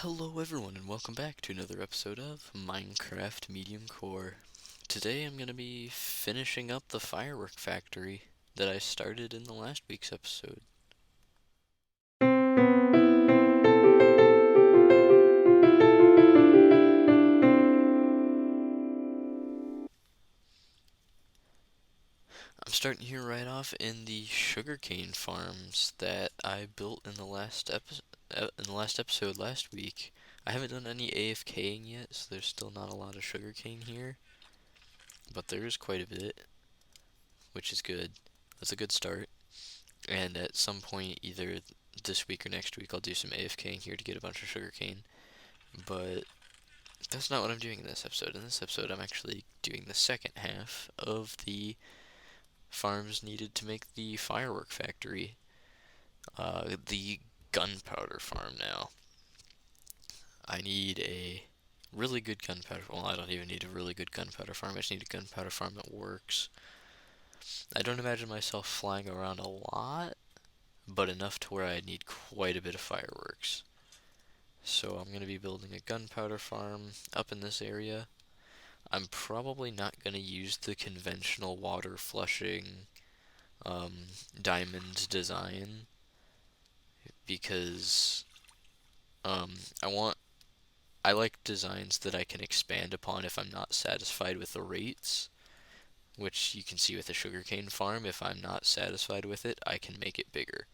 Hello everyone and welcome back to another episode of Minecraft Mediumcore. Today I'm going to be finishing up the firework factory that I started in the last week's episode. I'm starting here right off in the sugarcane farms that I built in the last episode last week. I haven't done any AFKing yet, so there's still not a lot of sugarcane here, but there is quite a bit, which is good. That's a good start. And at some point, either this week or next week, I'll do some AFKing here to get a bunch of sugarcane. But that's not what I'm doing in this episode. In this episode, I'm actually doing the second half of the farms needed to make the firework factory. The gunpowder farm now. I need a really good gunpowder. Well, I don't even need a really good gunpowder farm. I just need a gunpowder farm that works. I don't imagine myself flying around a lot, but enough to where I need quite a bit of fireworks. So I'm going to be building a gunpowder farm up in this area. I'm probably not going to use the conventional water flushing diamond design because um, I want I like designs that I can expand upon if I'm not satisfied with the rates, which you can see with a sugarcane farm. If I'm not satisfied with it, I can make it bigger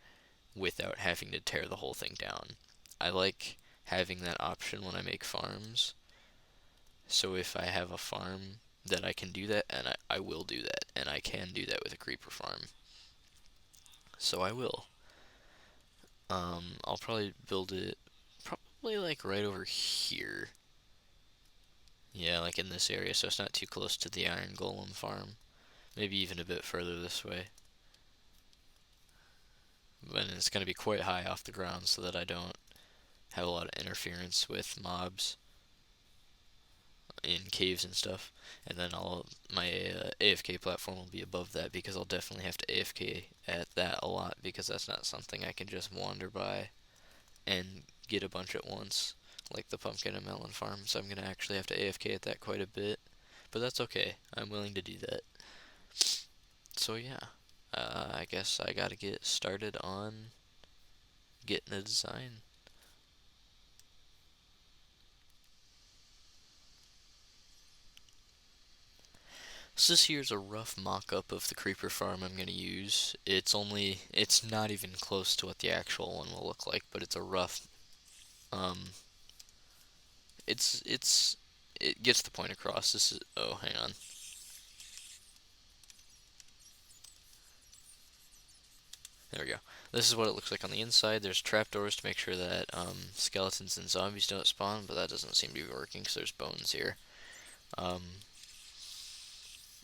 without having to tear the whole thing down. I like having that option when I make farms. So if I have a farm that I can do that, and I will do that, and I can do that with a creeper farm. So I will. I'll probably build it probably like right over here. Yeah, like in this area, so it's not too close to the iron golem farm. Maybe even a bit further this way. But it's going to be quite high off the ground so that I don't have a lot of interference with mobs in caves and stuff. And then my AFK platform will be above that because I'll definitely have to AFK at that a lot because that's not something I can just wander by and get a bunch at once like the pumpkin and melon farm. So I'm gonna actually have to AFK at that quite a bit, but that's okay. I'm willing to do that. So yeah, I guess I gotta get started on getting a design. So this here's a rough mock-up of the creeper farm I'm gonna use. It's not even close to what the actual one will look like, but it's a rough, um, it gets the point across. Oh, hang on. There we go. This is what it looks like on the inside. There's trapdoors to make sure that, skeletons and zombies don't spawn, but that doesn't seem to be working, because there's bones here. Um,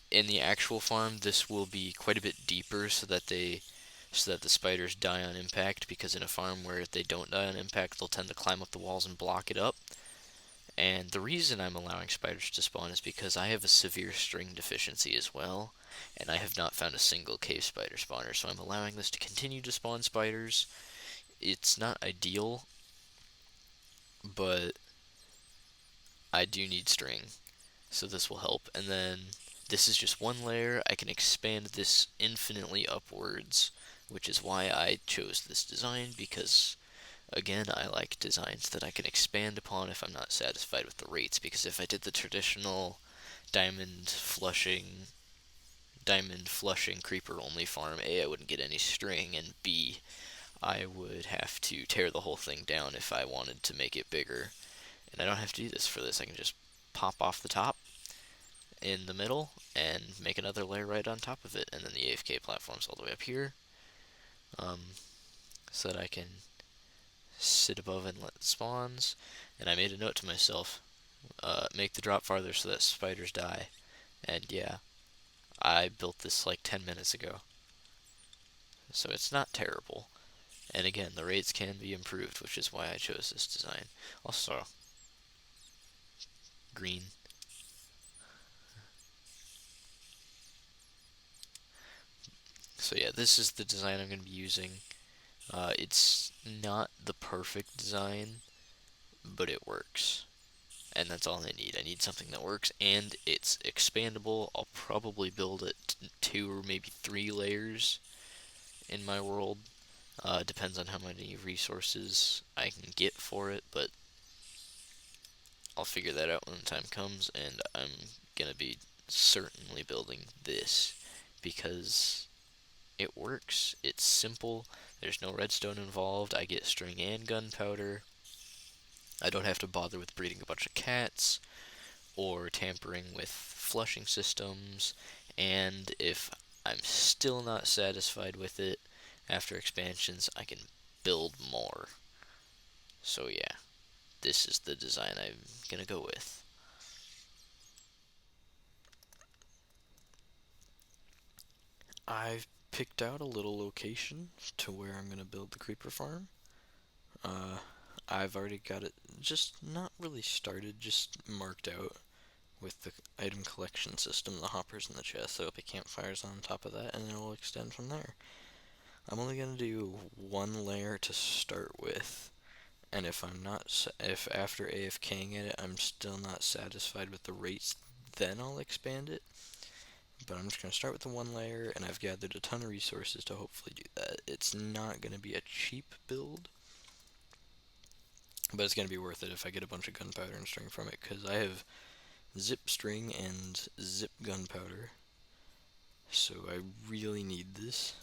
in the actual farm, this will be quite a bit deeper so that the spiders die on impact, because in a farm where they don't die on impact, they'll tend to climb up the walls and block it up. And the reason I'm allowing spiders to spawn is because I have a severe string deficiency as well, and I have not found a single cave spider spawner, so I'm allowing this to continue to spawn spiders. It's not ideal, but I do need string, so this will help. And then this is just one layer. I can expand this infinitely upwards, which is why I chose this design, because again, I like designs that I can expand upon if I'm not satisfied with the rates, because if I did the traditional diamond flushing creeper only farm, A, I wouldn't get any string, and B, I would have to tear the whole thing down if I wanted to make it bigger. And I don't have to do this for this. I can just pop off the top in the middle and make another layer right on top of it, and then the AFK platform's all the way up here, um, so that I can sit above and let it spawns. And I made a note to myself, make the drop farther so that spiders die. And yeah, I built this like 10 minutes ago, so it's not terrible. And again, the rates can be improved, which is why I chose this design. Also, green. So yeah, this is the design I'm going to be using. It's not the perfect design, but it works. And that's all I need. I need something that works, and it's expandable. I'll probably build it 2 or maybe 3 layers in my world. Depends on how many resources I can get for it, but I'll figure that out when the time comes, and I'm gonna be certainly building this because it works. It's simple. There's no redstone involved. I get string and gunpowder. I don't have to bother with breeding a bunch of cats or tampering with flushing systems. And if I'm still not satisfied with it after expansions, I can build more. So yeah, this is the design I'm gonna go with. I've picked out a little location to where I'm gonna build the creeper farm. Uh, I've already got it just not really started, just marked out with the item collection system, the hoppers and the chests. There'll be campfires on top of that, and it will extend from there. I'm only gonna do 1 layer to start with, and if after AFKing it, I'm still not satisfied with the rates, then I'll expand it. But I'm just gonna start with the 1 layer, and I've gathered a ton of resources to hopefully do that. It's not gonna be a cheap build, but it's gonna be worth it if I get a bunch of gunpowder and string from it, because I have zip string and zip gunpowder, so I really need this,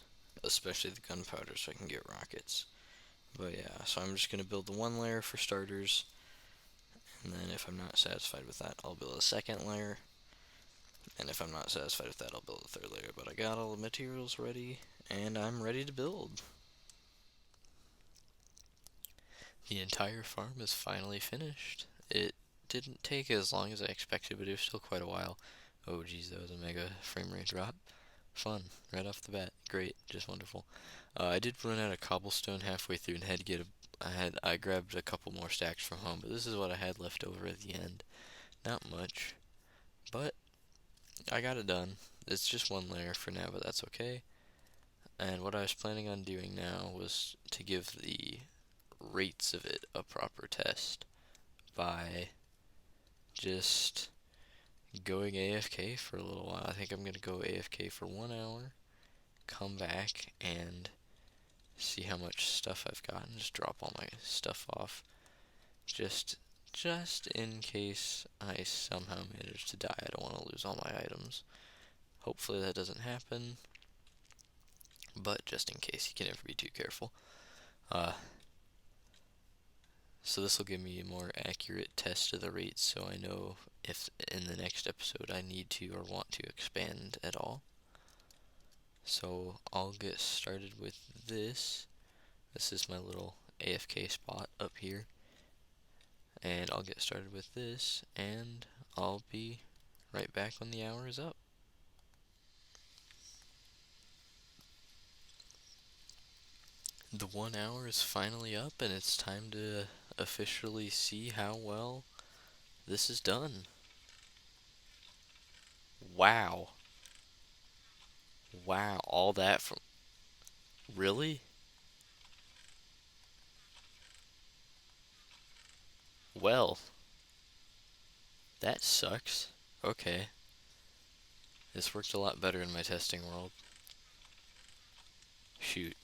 especially the gunpowder, so I can get rockets. But yeah, so I'm just gonna build the 1 layer for starters, and then if I'm not satisfied with that, I'll build a 2nd layer, and if I'm not satisfied with that, I'll build a 3rd layer. But I got all the materials ready, and I'm ready to build. The entire farm is finally finished. It didn't take as long as I expected, but it was still quite a while. Oh geez, that was a mega frame rate drop. Fun, right off the bat. Great, just wonderful. I did run out of cobblestone halfway through and had to get I grabbed a couple more stacks from home, but this is what I had left over at the end. Not much, but I got it done. It's just 1 layer for now, but that's okay. And what I was planning on doing now was to give the rates of it a proper test by just going AFK for a little while. I think I'm gonna go AFK for 1 hour, come back and see how much stuff I've got, and just drop all my stuff off. Just in case I somehow manage to die. I don't want to lose all my items. Hopefully that doesn't happen, but just in case, you can never be too careful. So this will give me a more accurate test of the rates, so I know if in the next episode I need to or want to expand at all. So I'll get started with this. This is my little AFK spot up here. And I'll get started with this, and I'll be right back when the hour is up. The 1 hour is finally up, and it's time to officially see how well this is done. Wow. Wow, all that from... Really? Well, that sucks. Okay. This worked a lot better in my testing world. Shoot.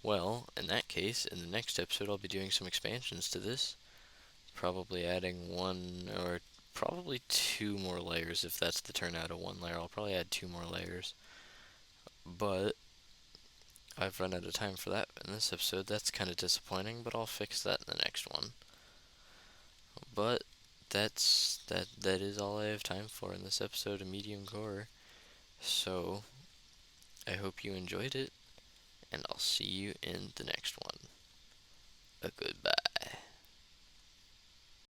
Well, in that case, in the next episode I'll be doing some expansions to this. Probably adding 1 or probably 2 more layers if that's the turnout of 1 layer. I'll probably add 2 more layers. But I've run out of time for that in this episode. That's kind of disappointing, but I'll fix that in the next one. But that is all I have time for in this episode of Mediumcore. So I hope you enjoyed it, and I'll see you in the next one. A goodbye.